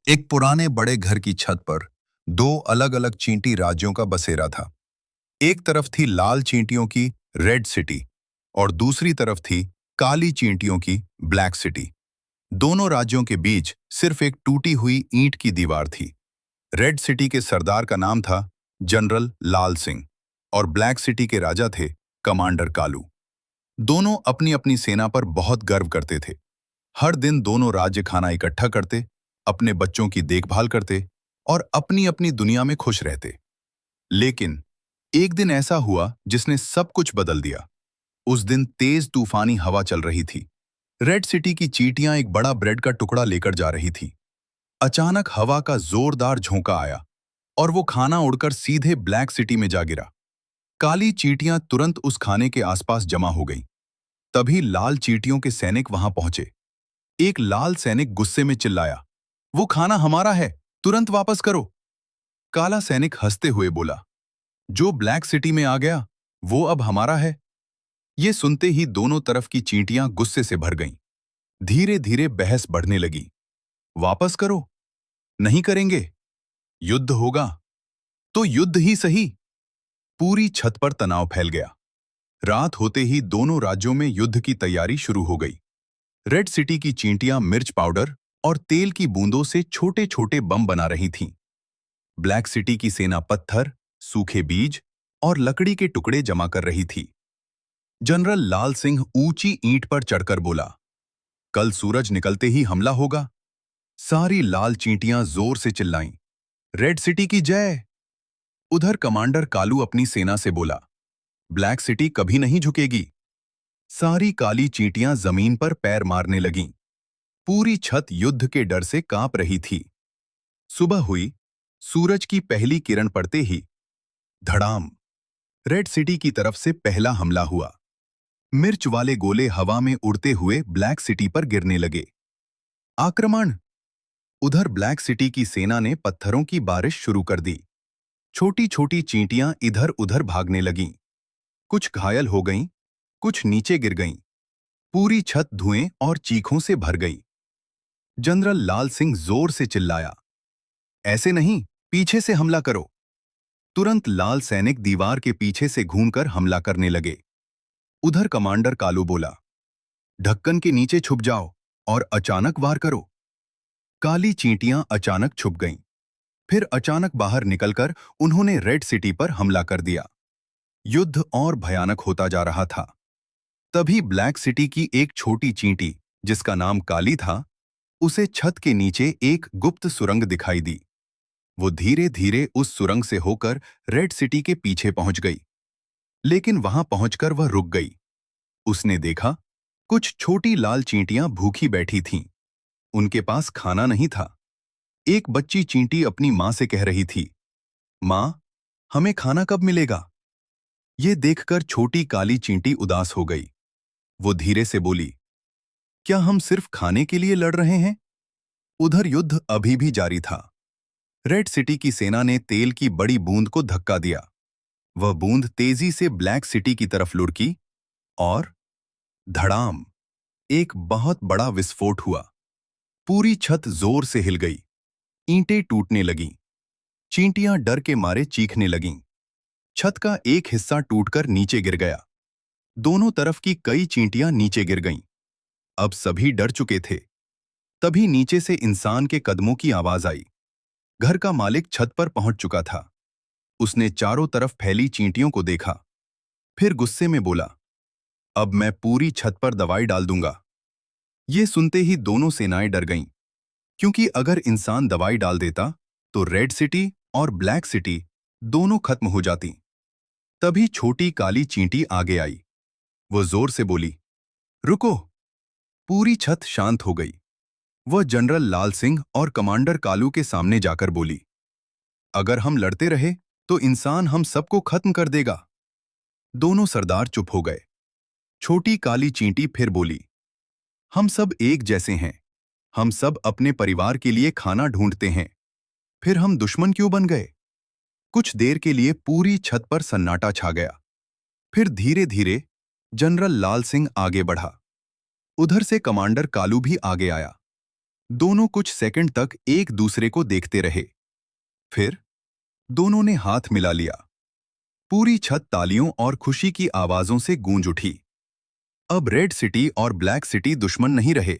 एक पुराने बड़े घर की छत पर दो अलग-अलग चींटी राज्यों का बसेरा था। एक तरफ थी लाल चींटियों की रेड सिटी और दूसरी तरफ थी काली चींटियों की ब्लैक सिटी। दोनों राज्यों के बीच सिर्फ एक टूटी हुई ईंट की दीवार थी। रेड सिटी के सरदार का नाम था जनरल लाल सिंह और ब्लैक सिटी के राजा थे कमांडर कालू। दोनों अपनी अपनी सेना पर बहुत गर्व करते थे। हर दिन दोनों राज्य खाना इकट्ठा करते, अपने बच्चों की देखभाल करते और अपनी अपनी दुनिया में खुश रहते। लेकिन एक दिन ऐसा हुआ जिसने सब कुछ बदल दिया। उस दिन तेज तूफानी हवा चल रही थी। रेड सिटी की चींटियां एक बड़ा ब्रेड का टुकड़ा लेकर जा रही थी। अचानक हवा का जोरदार झोंका आया और वो खाना उड़कर सीधे ब्लैक सिटी में जा गिरा। काली चींटियां तुरंत उस खाने के आसपास जमा हो गईं। तभी लाल चींटियों के सैनिक वहां पहुंचे। एक लाल सैनिक गुस्से में चिल्लाया, वो खाना हमारा है, तुरंत वापस करो। काला सैनिक हंसते हुए बोला, जो ब्लैक सिटी में आ गया वो अब हमारा है। ये सुनते ही दोनों तरफ की चींटियां गुस्से से भर गईं। धीरे धीरे बहस बढ़ने लगी। वापस करो, नहीं करेंगे, युद्ध होगा तो युद्ध ही सही। पूरी छत पर तनाव फैल गया। रात होते ही दोनों राज्यों में युद्ध की तैयारी शुरू हो गई। रेड सिटी की चींटियां मिर्च पाउडर और तेल की बूंदों से छोटे छोटे बम बना रही थीं। ब्लैक सिटी की सेना पत्थर, सूखे बीज और लकड़ी के टुकड़े जमा कर रही थी। जनरल लाल सिंह ऊंची ईंट पर चढ़कर बोला, कल सूरज निकलते ही हमला होगा। सारी लाल चींटियां जोर से चिल्लाईं, रेड सिटी की जय। उधर कमांडर कालू अपनी सेना से बोला, ब्लैक सिटी कभी नहीं झुकेगी। सारी काली चींटियां जमीन पर पैर मारने लगीं। पूरी छत युद्ध के डर से कांप रही थी। सुबह हुई। सूरज की पहली किरण पड़ते ही धड़ाम, रेड सिटी की तरफ से पहला हमला हुआ। मिर्च वाले गोले हवा में उड़ते हुए ब्लैक सिटी पर गिरने लगे। आक्रमण! उधर ब्लैक सिटी की सेना ने पत्थरों की बारिश शुरू कर दी। छोटी छोटी चींटियां इधर उधर भागने लगीं। कुछ घायल हो गईं, कुछ नीचे गिर गईं। पूरी छत धुएं और चीखों से भर गई। जनरल लाल सिंह जोर से चिल्लाया, ऐसे नहीं, पीछे से हमला करो। तुरंत लाल सैनिक दीवार के पीछे से घूमकर हमला करने लगे। उधर कमांडर कालू बोला, ढक्कन के नीचे छुप जाओ और अचानक वार करो। काली चींटियां अचानक छुप गईं। फिर अचानक बाहर निकलकर उन्होंने रेड सिटी पर हमला कर दिया। युद्ध और भयानक होता जा रहा था। तभी ब्लैक सिटी की एक छोटी चींटी, जिसका नाम काली था, उसे छत के नीचे एक गुप्त सुरंग दिखाई दी। वो धीरे धीरे उस सुरंग से होकर रेड सिटी के पीछे पहुंच गई। लेकिन वहां पहुंचकर वह रुक गई। उसने देखा, कुछ छोटी लाल चींटियां भूखी बैठी थीं। उनके पास खाना नहीं था। एक बच्ची चींटी अपनी मां से कह रही थी, मां, हमें खाना कब मिलेगा? ये देखकर छोटी काली चींटी उदास हो गई। वो धीरे से बोली, क्या हम सिर्फ खाने के लिए लड़ रहे हैं? उधर युद्ध अभी भी जारी था। रेड सिटी की सेना ने तेल की बड़ी बूंद को धक्का दिया। वह बूंद तेजी से ब्लैक सिटी की तरफ लुढ़की और धड़ाम, एक बहुत बड़ा विस्फोट हुआ। पूरी छत जोर से हिल गई। ईंटें टूटने लगीं। चींटियां डर के मारे चीखने लगीं। छत का एक हिस्सा टूटकर नीचे गिर गया। दोनों तरफ की कई चींटियां नीचे गिर गईं। अब सभी डर चुके थे। तभी नीचे से इंसान के कदमों की आवाज आई। घर का मालिक छत पर पहुंच चुका था। उसने चारों तरफ फैली चींटियों को देखा। फिर गुस्से में बोला, अब मैं पूरी छत पर दवाई डाल दूंगा। ये सुनते ही दोनों सेनाएं डर गईं, क्योंकि अगर इंसान दवाई डाल देता तो रेड सिटी और ब्लैक सिटी दोनों खत्म हो जाती। तभी छोटी काली चींटी आगे आई। वो जोर से बोली, रुको। पूरी छत शांत हो गई। वह जनरल लाल सिंह और कमांडर कालू के सामने जाकर बोली, अगर हम लड़ते रहे तो इंसान हम सबको खत्म कर देगा। दोनों सरदार चुप हो गए। छोटी काली चींटी फिर बोली, हम सब एक जैसे हैं। हम सब अपने परिवार के लिए खाना ढूंढते हैं। फिर हम दुश्मन क्यों बन गए? कुछ देर के लिए पूरी छत पर सन्नाटा छा गया। फिर धीरे धीरे जनरल लाल सिंह आगे बढ़ा। उधर से कमांडर कालू भी आगे आया। दोनों कुछ सेकंड तक एक दूसरे को देखते रहे। फिर दोनों ने हाथ मिला लिया। पूरी छत तालियों और खुशी की आवाजों से गूंज उठी। अब रेड सिटी और ब्लैक सिटी दुश्मन नहीं रहे,